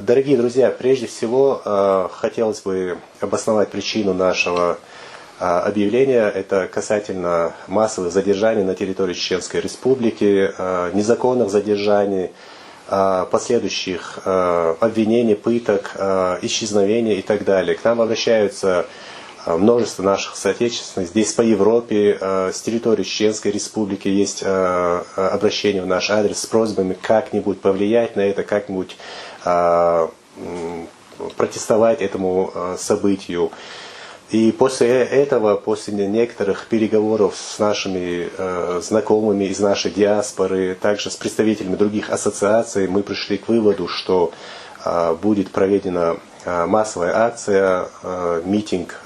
Дорогие друзья, прежде всего хотелось бы обосновать причину нашего объявления. Это касательно массовых задержаний на территории Чеченской Республики, незаконных задержаний, последующих обвинений, пыток, исчезновений и так далее. К нам обращаются множество наших соотечественных здесь по Европе, с территории Чеченской Республики есть обращение в наш адрес с просьбами как-нибудь повлиять на это, как-нибудь протестовать этому событию. И после этого, после некоторых переговоров с нашими знакомыми из нашей диаспоры, также с представителями других ассоциаций, мы пришли к выводу, что будет проведена массовая акция, митинг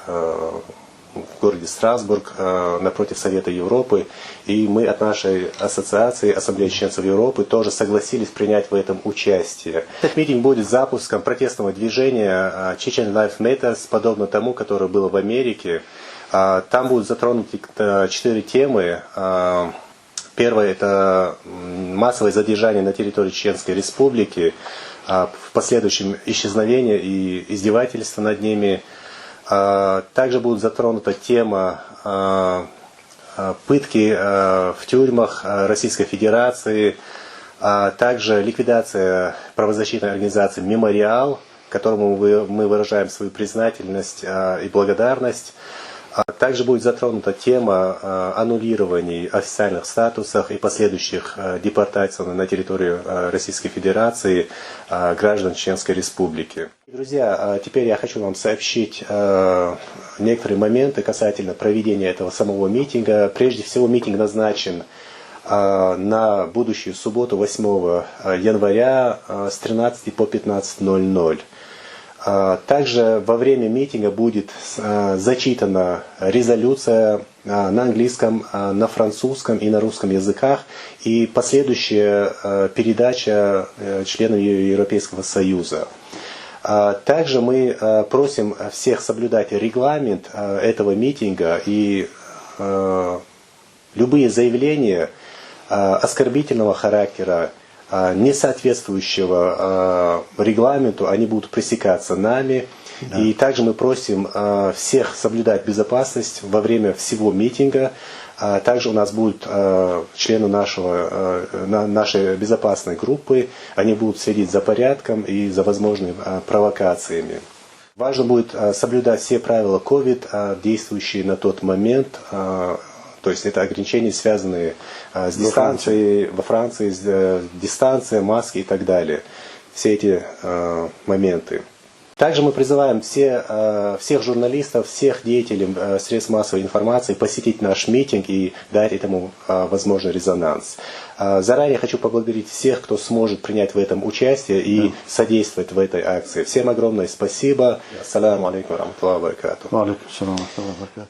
в городе Страсбург напротив Совета Европы. И мы от нашей ассоциации, Ассамблеи чеченцев Европы, тоже согласились принять в этом участие. Этот митинг будет запуском протестного движения Chechen Lives Matters, подобно тому, которое было в Америке. Там будут затронуты 4 темы. Первое – это массовое задержание на территории Чеченской Республики, в последующем исчезновение и издевательство над ними. Также будет затронута тема пытки в тюрьмах Российской Федерации, также ликвидация правозащитной организации «Мемориал», которому мы выражаем свою признательность и благодарность. Также будет затронута тема аннулирования официальных статусов и последующих депортаций на территорию Российской Федерации граждан Чеченской Республики. Друзья, теперь я хочу вам сообщить некоторые моменты касательно проведения этого самого митинга. Прежде всего, митинг назначен на будущую субботу, 8 января с 13 по 15:00. Также во время митинга будет зачитана резолюция на английском, на французском и на русском языках и последующая передача членам Европейского Союза. Также мы просим всех соблюдать регламент этого митинга и любые заявления оскорбительного характера, не соответствующего регламенту, они будут пресекаться нами. Да. И также мы просим всех соблюдать безопасность во время всего митинга. Также у нас будут члены нашей безопасной группы, они будут следить за порядком и за возможными провокациями. Важно будет соблюдать все правила COVID, действующие на тот момент. То есть это ограничения, связанные с дистанцией, во Франции, дистанция, маски и так далее. Все эти моменты. Также мы призываем всех журналистов, всех деятелей средств массовой информации посетить наш митинг и дать этому возможный резонанс. Заранее хочу поблагодарить всех, кто сможет принять в этом участие и содействовать в этой акции. Всем огромное спасибо. Ассаламу алейкум ва рахматуллахи ва баракатуху.